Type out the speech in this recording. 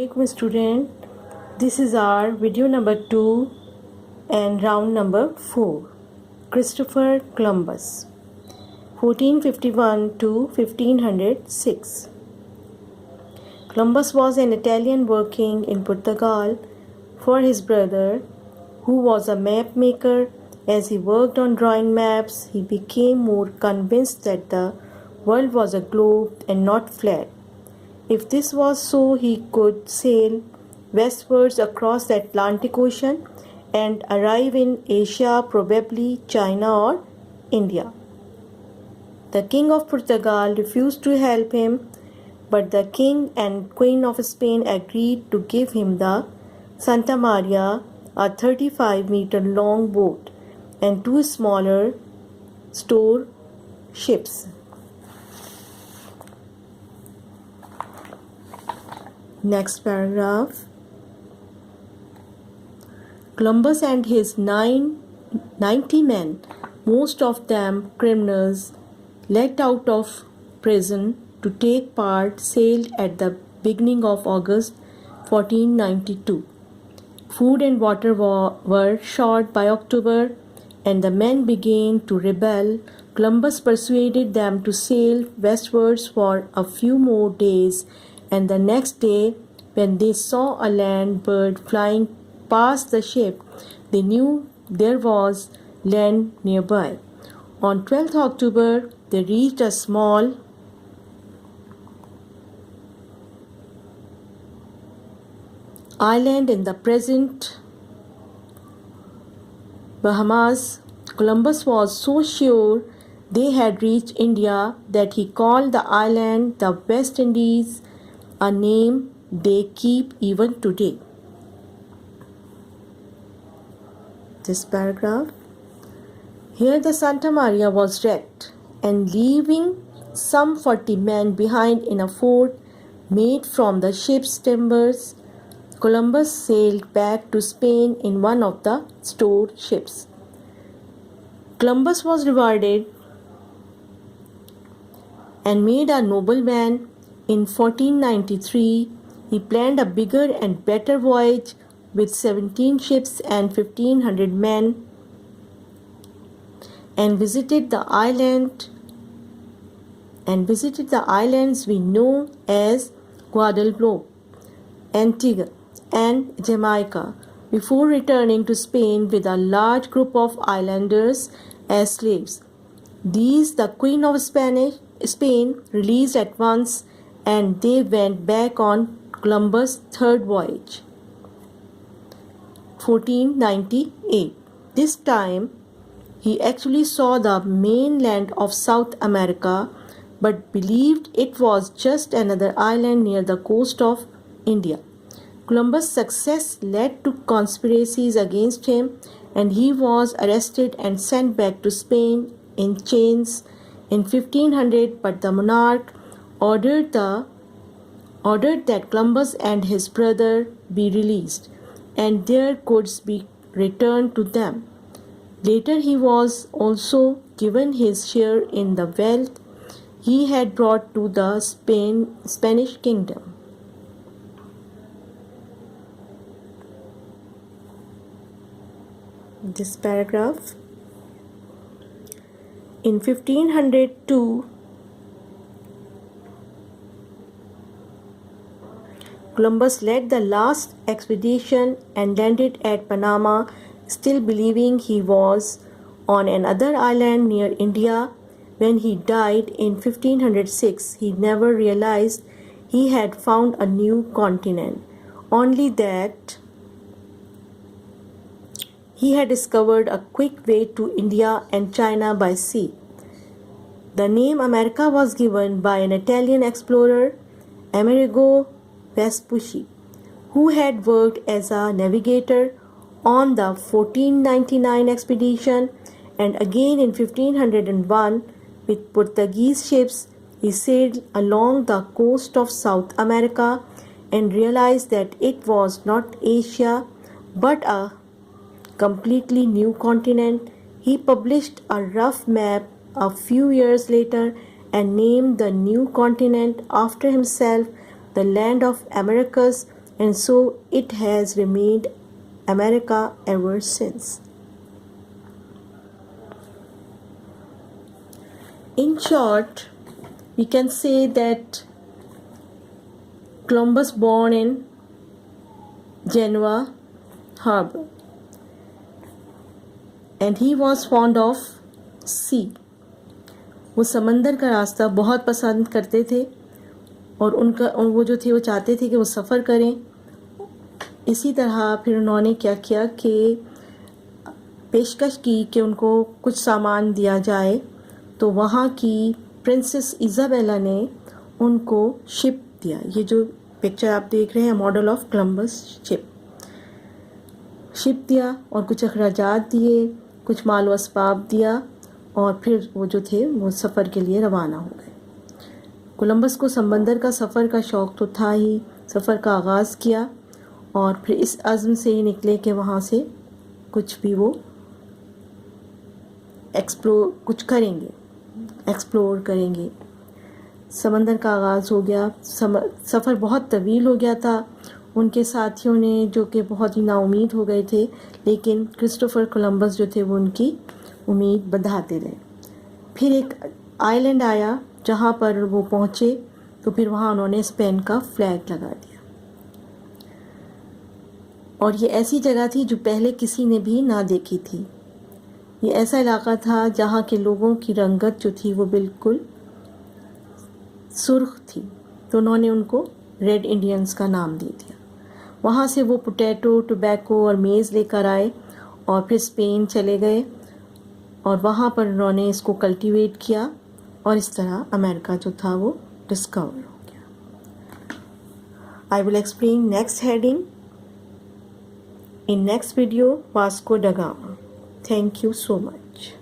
Assalamualaikum student. This is our video number 2 and round number 4. Christopher Columbus 1451 to 1506. Columbus was an Italian working in Portugal for his brother, who was a map maker. As he worked on drawing maps, he became more convinced that the world was a globe and not flat. If this was so, he could sail westwards across the Atlantic Ocean and arrive in Asia, probably China or India. The King of Portugal refused to help him, but the King and Queen of Spain agreed to give him the Santa Maria, a 35-meter long boat, and 2 smaller store ships. Next paragraph. Columbus and his 90 men, most of them criminals, let out of prison to take part, sailed at the beginning of August 1492. Food and water were short by October, and the men began to rebel. Columbus persuaded them to sail westwards for a few more days, and the next day, when they saw a land bird flying past the ship, they knew there was land nearby. On 12th October, they reached a small island in the present Bahamas. Columbus was so sure they had reached India that he called the island the West Indies, a name they keep even today. This paragraph. Here the Santa Maria was wrecked, and leaving some 40 men behind in a fort made from the ship's timbers, Columbus sailed back to Spain in one of the store ships. Columbus was rewarded and made a nobleman. In 1493, he planned a bigger and better voyage with 17 ships and 1,500 men, and visited the islands we know as Guadeloupe, Antigua, and Jamaica, before returning to Spain with a large group of islanders as slaves. These the Queen of Spain released at once, and they went back on Columbus' third voyage. 1498. This time, he actually saw the mainland of South America, but believed it was just another island near the coast of India. Columbus' success led to conspiracies against him, and he was arrested and sent back to Spain in chains in 1500, but the monarch ordered that Columbus and his brother be released, and their goods be returned to them. Later he was also given his share in the wealth he had brought to the Spanish kingdom. This paragraph. In 1502, Columbus led the last expedition and landed at Panama, still believing he was on another island near India. When he died in 1506, he never realized he had found a new continent, only that he had discovered a quick way to India and China by sea. The name America was given by an Italian explorer, Amerigo Vespucci, who had worked as a navigator on the 1499 expedition, and again in 1501 with Portuguese ships. He sailed along the coast of South America and realized that it was not Asia but a completely new continent. He published a rough map a few years later and named the new continent after himself, the land of Americas, and so it has remained America ever since. In short, we can say that Columbus born in Genoa harbor, and he was fond of sea. وہ سمندر کا راستہ بہت پسند کرتے تھے اور وہ جو تھے وہ چاہتے تھے کہ وہ سفر کریں. اسی طرح پھر انہوں نے کیا کیا کہ پیشکش کی کہ ان کو کچھ سامان دیا جائے. تو وہاں کی پرنسس ایزابیلا نے ان کو شپ دیا. یہ جو پکچر آپ دیکھ رہے ہیں ماڈل آف کولمبس شپ دیا اور کچھ اخراجات دیے, کچھ مال و اسباب دیا, اور پھر وہ جو تھے وہ سفر کے لیے روانہ ہو گئے. کولمبس کو سمندر کا سفر کا شوق تو تھا ہی. سفر کا آغاز کیا اور پھر اس عزم سے ہی نکلے کہ وہاں سے کچھ بھی وہ ایکسپلور کریں گے. سمندر کا آغاز ہو گیا. سفر بہت طویل ہو گیا تھا. ان کے ساتھیوں نے جو کہ بہت ہی نا امید ہو گئے تھے, لیکن کرسٹوفر کولمبس جو تھے وہ ان کی امید بڑھاتے رہے. پھر ایک آئی لینڈ آیا جہاں پر وہ پہنچے تو پھر وہاں انہوں نے اسپین کا فلیگ لگا دیا. اور یہ ایسی جگہ تھی جو پہلے کسی نے بھی نہ دیکھی تھی. یہ ایسا علاقہ تھا جہاں کے لوگوں کی رنگت جو تھی وہ بالکل سرخ تھی, تو انہوں نے ان کو ریڈ انڈینز کا نام دے دیا. وہاں سے وہ پوٹیٹو, ٹوبیکو اور میز لے کر آئے اور پھر اسپین چلے گئے اور وہاں پر انہوں نے اس کو کلٹیویٹ کیا اور اس طرح امریکہ جو تھا وہ ڈسکور ہو گیا. I will explain next heading in next video, Vasco da Gama. Thank you so much.